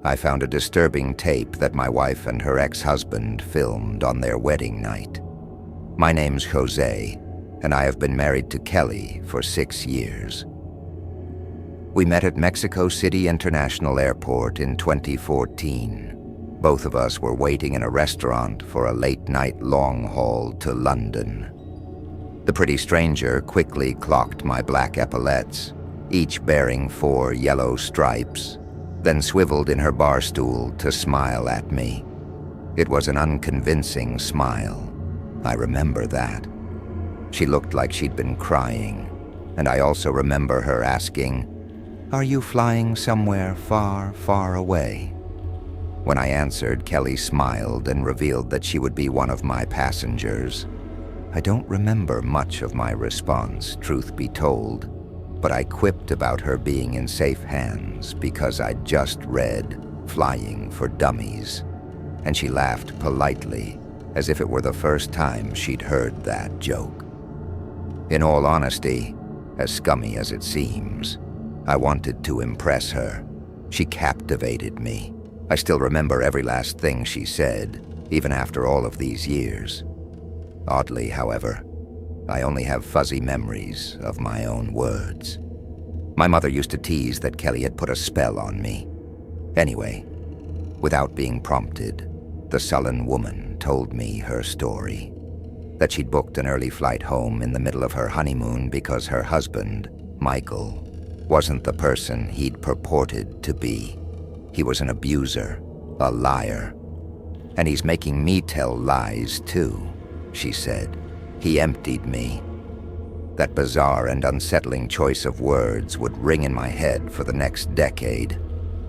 I found a disturbing tape that my wife and her ex-husband filmed on their wedding night. My name's Jose, and I have been married to Kelly for 6 years. We met at Mexico City International Airport in 2014. Both of us were waiting in a restaurant for a late-night long haul to London. The pretty stranger quickly clocked my black epaulets, each bearing 4 yellow stripes, then swiveled in her bar stool to smile at me. It was an unconvincing smile. I remember that. She looked like she'd been crying, and I also remember her asking, "Are you flying somewhere far, far away?" When I answered, Kelly smiled and revealed that she would be one of my passengers. I don't remember much of my response, truth be told, but I quipped about her being in safe hands because I'd just read Flying for Dummies, and she laughed politely, as if it were the first time she'd heard that joke. In all honesty, as scummy as it seems, I wanted to impress her. She captivated me. I still remember every last thing she said, even after all of these years. Oddly, however, I only have fuzzy memories of my own words. My mother used to tease that Kelly had put a spell on me. Anyway, without being prompted, the sullen woman told me her story. That she'd booked an early flight home in the middle of her honeymoon because her husband, Michael, wasn't the person he'd purported to be. He was an abuser, a liar. And he's making me tell lies too, she said. He emptied me. That bizarre and unsettling choice of words would ring in my head for the next decade.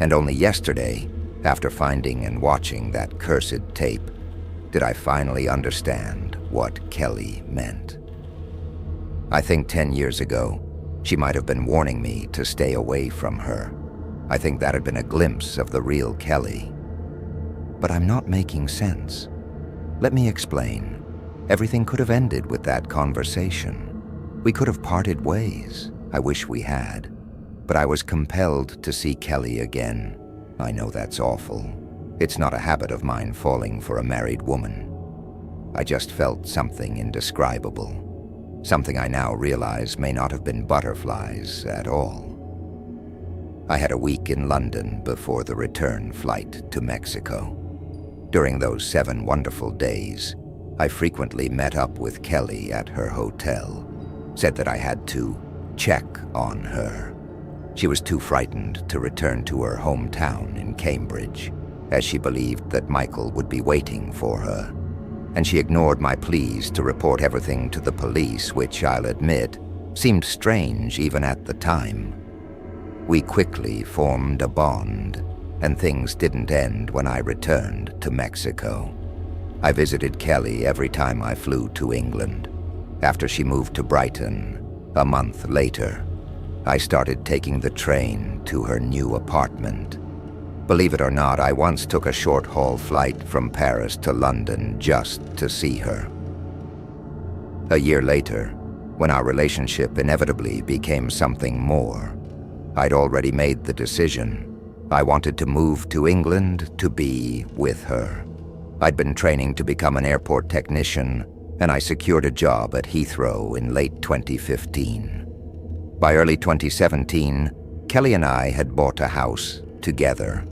And only yesterday, after finding and watching that cursed tape, did I finally understand what Kelly meant. I think 10 years ago, she might have been warning me to stay away from her. I think that had been a glimpse of the real Kelly. But I'm not making sense. Let me explain. Everything could have ended with that conversation. We could have parted ways. I wish we had. But I was compelled to see Kelly again. I know that's awful. It's not a habit of mine falling for a married woman. I just felt something indescribable. Something I now realize may not have been butterflies at all. I had a week in London before the return flight to Mexico. During those 7 wonderful days, I frequently met up with Kelly at her hotel, said that I had to check on her. She was too frightened to return to her hometown in Cambridge, as she believed that Michael would be waiting for her. And she ignored my pleas to report everything to the police, which I'll admit seemed strange even at the time. We quickly formed a bond, and things didn't end when I returned to Mexico. I visited Kelly every time I flew to England. After she moved to Brighton, a month later, I started taking the train to her new apartment. Believe it or not, I once took a short-haul flight from Paris to London just to see her. A year later, when our relationship inevitably became something more, I'd already made the decision. I wanted to move to England to be with her. I'd been training to become an airport technician, and I secured a job at Heathrow in late 2015. By early 2017, Kelly and I had bought a house together.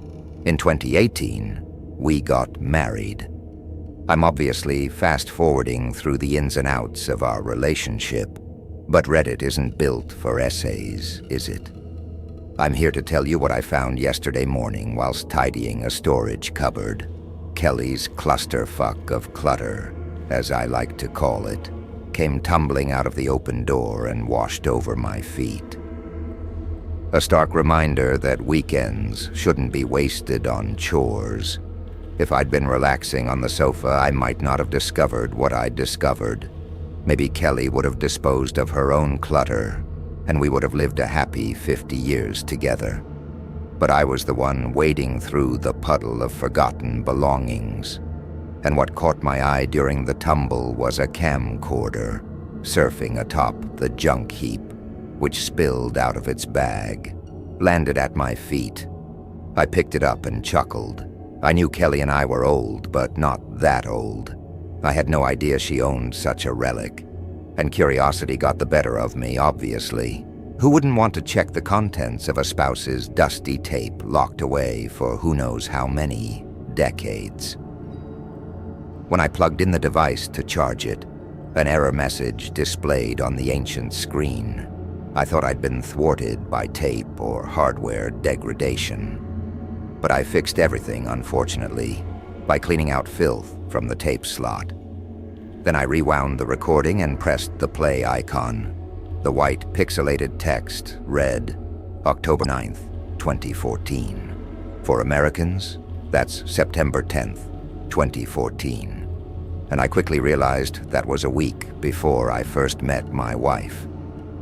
In 2018, we got married. I'm obviously fast-forwarding through the ins and outs of our relationship, but Reddit isn't built for essays, is it? I'm here to tell you what I found yesterday morning whilst tidying a storage cupboard. Kelly's clusterfuck of clutter, as I like to call it, came tumbling out of the open door and washed over my feet. A stark reminder that weekends shouldn't be wasted on chores. If I'd been relaxing on the sofa, I might not have discovered what I'd discovered. Maybe Kelly would have disposed of her own clutter, and we would have lived a happy 50 years together. But I was the one wading through the puddle of forgotten belongings. And what caught my eye during the tumble was a camcorder surfing atop the junk heap, which spilled out of its bag, landed at my feet. I picked it up and chuckled. I knew Kelly and I were old, but not that old. I had no idea she owned such a relic. And curiosity got the better of me, obviously. Who wouldn't want to check the contents of a spouse's dusty tape locked away for who knows how many decades? When I plugged in the device to charge it, an error message displayed on the ancient screen. I thought I'd been thwarted by tape or hardware degradation. But I fixed everything, unfortunately, by cleaning out filth from the tape slot. Then I rewound the recording and pressed the play icon. The white pixelated text read, October 9th, 2014. For Americans, that's September 10th, 2014. And I quickly realized that was a week before I first met my wife.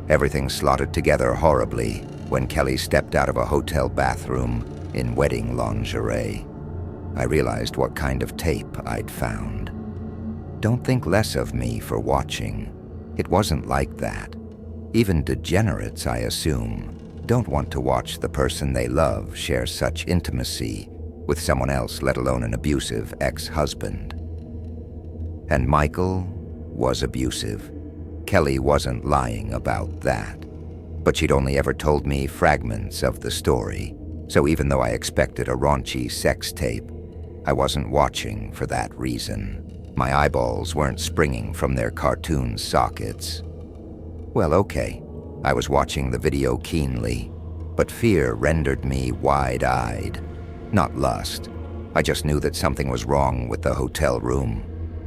Everything slotted together horribly when Kelly stepped out of a hotel bathroom in wedding lingerie. I realized what kind of tape I'd found. Don't think less of me for watching. It wasn't like that. Even degenerates, I assume, don't want to watch the person they love share such intimacy with someone else, let alone an abusive ex-husband. And Michael was abusive. Kelly wasn't lying about that. But she'd only ever told me fragments of the story. So even though I expected a raunchy sex tape, I wasn't watching for that reason. My eyeballs weren't springing from their cartoon sockets. Well, okay, I was watching the video keenly, but fear rendered me wide-eyed. Not lust. I just knew that something was wrong with the hotel room.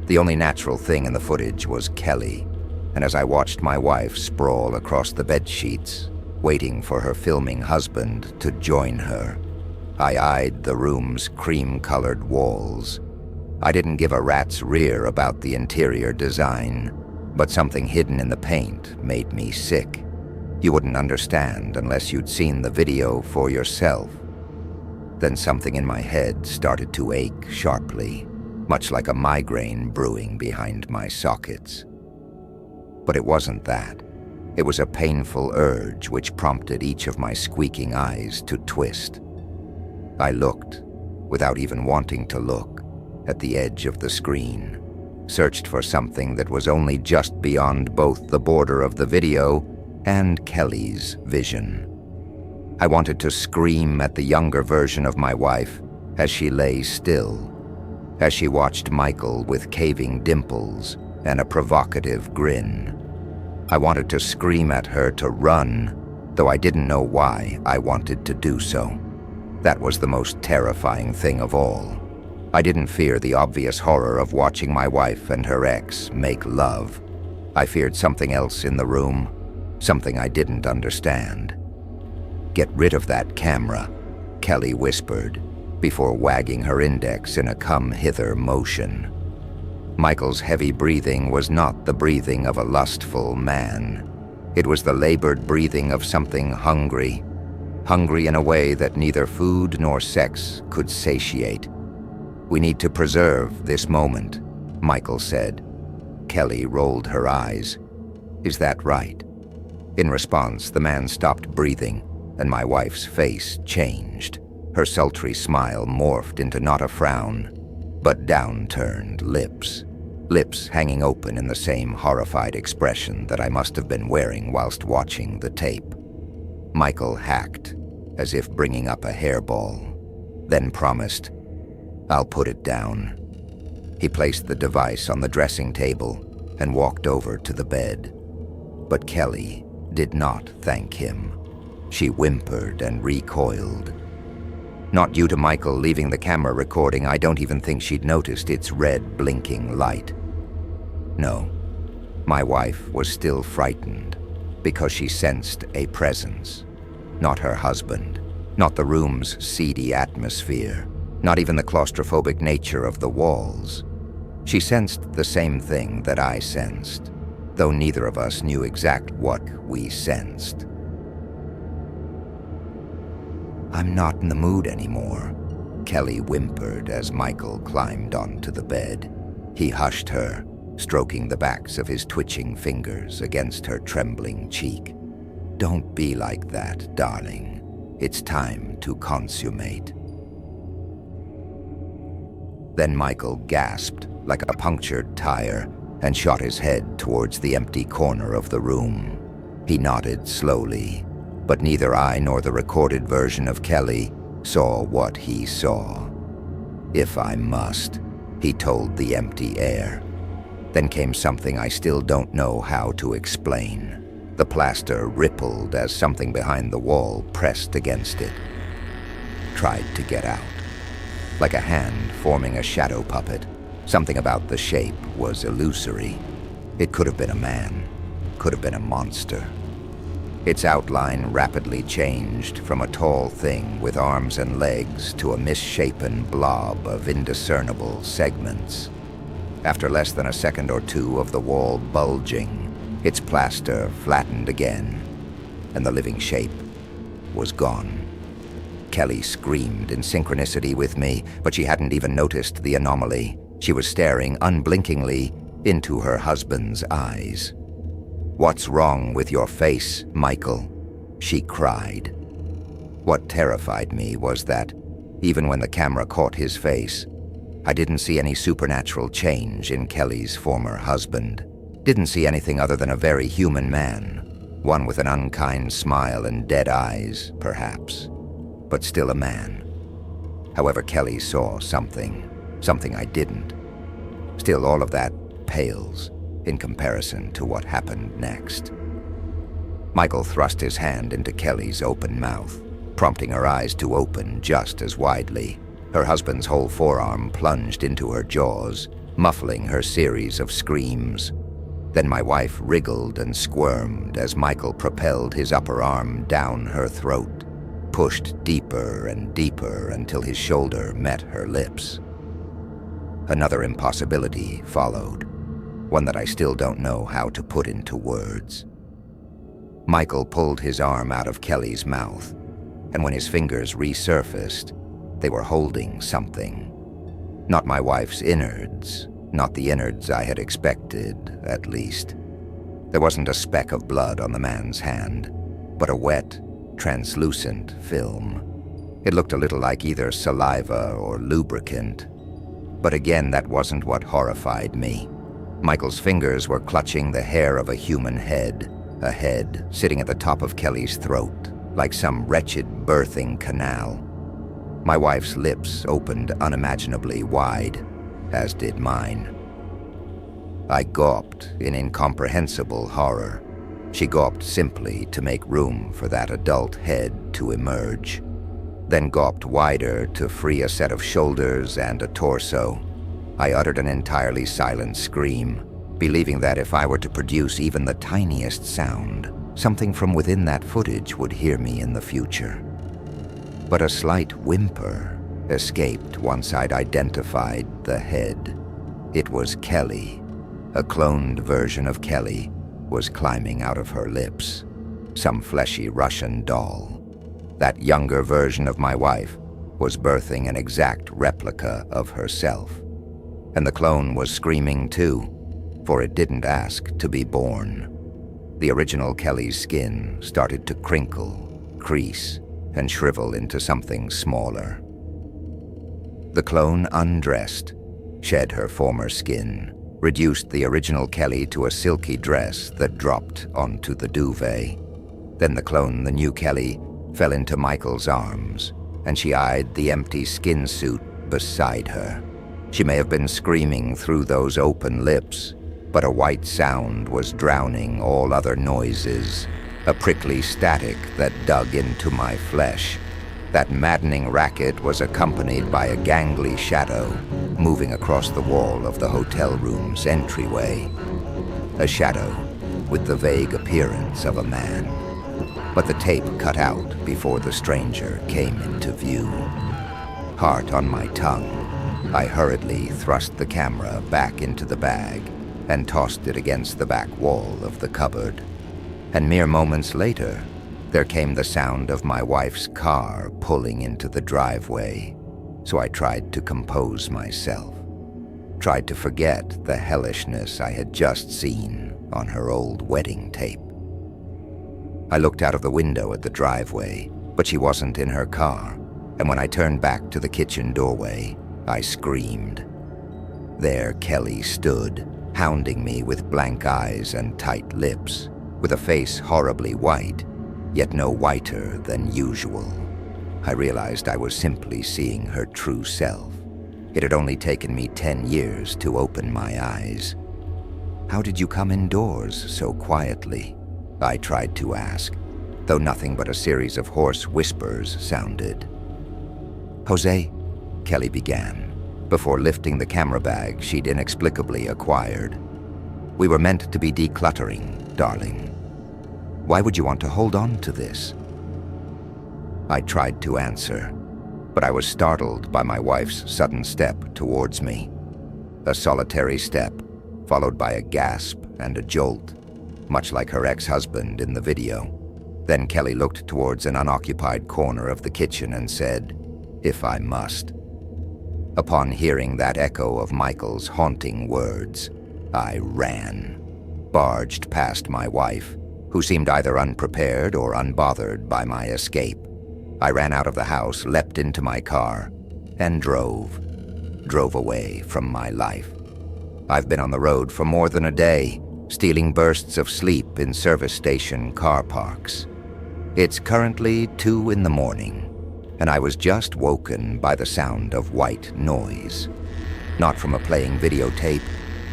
The only natural thing in the footage was Kelly, and as I watched my wife sprawl across the bed sheets, waiting for her filming husband to join her, I eyed the room's cream-colored walls. I didn't give a rat's rear about the interior design, but something hidden in the paint made me sick. You wouldn't understand unless you'd seen the video for yourself. Then something in my head started to ache sharply, much like a migraine brewing behind my sockets. But it wasn't that. It was a painful urge which prompted each of my squeaking eyes to twist. I looked, without even wanting to look, at the edge of the screen, searched for something that was only just beyond both the border of the video and Kelly's vision. I wanted to scream at the younger version of my wife as she lay still, as she watched Michael with caving dimples and a provocative grin. I wanted to scream at her to run, though I didn't know why I wanted to do so. That was the most terrifying thing of all. I didn't fear the obvious horror of watching my wife and her ex make love. I feared something else in the room, something I didn't understand. "Get rid of that camera," Kelly whispered, before wagging her index in a come-hither motion. Michael's heavy breathing was not the breathing of a lustful man. It was the labored breathing of something hungry, hungry in a way that neither food nor sex could satiate. "We need to preserve this moment," Michael said. Kelly rolled her eyes. "Is that right?" In response, the man stopped breathing, and my wife's face changed. Her sultry smile morphed into not a frown, but downturned lips. Lips hanging open in the same horrified expression that I must have been wearing whilst watching the tape. Michael hacked, as if bringing up a hairball, then promised, "I'll put it down." He placed the device on the dressing table and walked over to the bed. But Kelly did not thank him. She whimpered and recoiled. Not due to Michael leaving the camera recording, I don't even think she'd noticed its red blinking light. No, my wife was still frightened because she sensed a presence. Not her husband, not the room's seedy atmosphere, not even the claustrophobic nature of the walls. She sensed the same thing that I sensed, though neither of us knew exactly what we sensed. "I'm not in the mood anymore," Kelly whimpered as Michael climbed onto the bed. He hushed her, stroking the backs of his twitching fingers against her trembling cheek. "Don't be like that, darling. It's time to consummate." Then Michael gasped like a punctured tire and shot his head towards the empty corner of the room. He nodded slowly, but neither I nor the recorded version of Kelly saw what he saw. "If I must," he told the empty air. Then came something I still don't know how to explain. The plaster rippled as something behind the wall pressed against it. Tried to get out. Like a hand forming a shadow puppet, something about the shape was illusory. It could have been a man, could have been a monster. Its outline rapidly changed from a tall thing with arms and legs to a misshapen blob of indiscernible segments. After less than a second or two of the wall bulging, its plaster flattened again, and the living shape was gone. Kelly screamed in synchronicity with me, but she hadn't even noticed the anomaly. She was staring unblinkingly into her husband's eyes. "What's wrong with your face, Michael?" she cried. What terrified me was that, even when the camera caught his face, I didn't see any supernatural change in Kelly's former husband. Didn't see anything other than a very human man, one with an unkind smile and dead eyes, perhaps, but still a man. However, Kelly saw something I didn't. Still, all of that pales in comparison to what happened next. Michael thrust his hand into Kelly's open mouth, prompting her eyes to open just as widely. Her husband's whole forearm plunged into her jaws, muffling her series of screams. Then my wife wriggled and squirmed as Michael propelled his upper arm down her throat, pushed deeper and deeper until his shoulder met her lips. Another impossibility followed, one that I still don't know how to put into words. Michael pulled his arm out of Kelly's mouth, and when his fingers resurfaced, they were holding something. Not my wife's innards, not the innards I had expected, at least. There wasn't a speck of blood on the man's hand, but a wet, translucent film. It looked a little like either saliva or lubricant. But again, that wasn't what horrified me. Michael's fingers were clutching the hair of a human head, a head sitting at the top of Kelly's throat, like some wretched birthing canal. My wife's lips opened unimaginably wide, as did mine. I gawped in incomprehensible horror. She gawped simply to make room for that adult head to emerge, then gawped wider to free a set of shoulders and a torso. I uttered an entirely silent scream, believing that if I were to produce even the tiniest sound, something from within that footage would hear me in the future. But a slight whimper escaped once I'd identified the head. It was Kelly. A cloned version of Kelly was climbing out of her lips. Some fleshy Russian doll. That younger version of my wife was birthing an exact replica of herself. And the clone was screaming too, for it didn't ask to be born. The original Kelly's skin started to crinkle, crease, and shrivel into something smaller. The clone undressed, shed her former skin, reduced the original Kelly to a silky dress that dropped onto the duvet. Then the clone, the new Kelly, fell into Michael's arms, and she eyed the empty skin suit beside her. She may have been screaming through those open lips, but a white sound was drowning all other noises, a prickly static that dug into my flesh. That maddening racket was accompanied by a gangly shadow moving across the wall of the hotel room's entryway. A shadow with the vague appearance of a man. But the tape cut out before the stranger came into view. Heart on my tongue, I hurriedly thrust the camera back into the bag and tossed it against the back wall of the cupboard. And mere moments later, there came the sound of my wife's car pulling into the driveway, so I tried to compose myself, tried to forget the hellishness I had just seen on her old wedding tape. I looked out of the window at the driveway, but she wasn't in her car, and when I turned back to the kitchen doorway, I screamed. There Kelly stood, hounding me with blank eyes and tight lips, with a face horribly white, yet no whiter than usual. I realized I was simply seeing her true self. It had only taken me 10 years to open my eyes. "How did you come indoors so quietly?" I tried to ask, though nothing but a series of hoarse whispers sounded. "Jose," Kelly began, before lifting the camera bag she'd inexplicably acquired. "We were meant to be decluttering, darling. Why would you want to hold on to this?" I tried to answer, but I was startled by my wife's sudden step towards me. A solitary step, followed by a gasp and a jolt, much like her ex-husband in the video. Then Kelly looked towards an unoccupied corner of the kitchen and said, "If I must." Upon hearing that echo of Michael's haunting words, I ran, barged past my wife, who seemed either unprepared or unbothered by my escape. I ran out of the house, leapt into my car, and drove away from my life. I've been on the road for more than a day, stealing bursts of sleep in service station car parks. It's currently 2 in the morning, and I was just woken by the sound of white noise. Not from a playing videotape,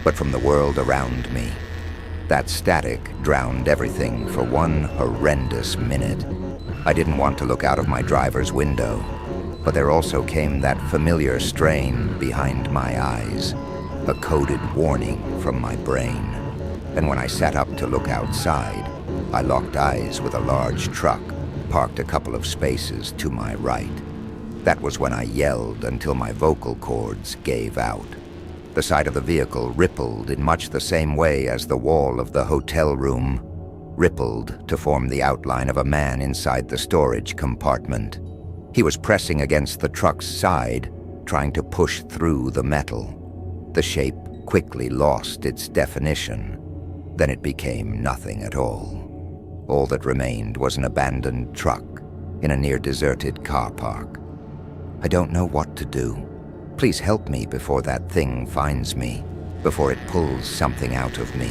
but from the world around me. That static drowned everything for one horrendous minute. I didn't want to look out of my driver's window, but there also came that familiar strain behind my eyes, a coded warning from my brain. And when I sat up to look outside, I locked eyes with a large truck parked a couple of spaces to my right. That was when I yelled until my vocal cords gave out. The side of the vehicle rippled in much the same way as the wall of the hotel room rippled to form the outline of a man inside the storage compartment. He was pressing against the truck's side, trying to push through the metal. The shape quickly lost its definition. Then it became nothing at all. All that remained was an abandoned truck in a near-deserted car park. I don't know what to do. Please help me before that thing finds me, before it pulls something out of me.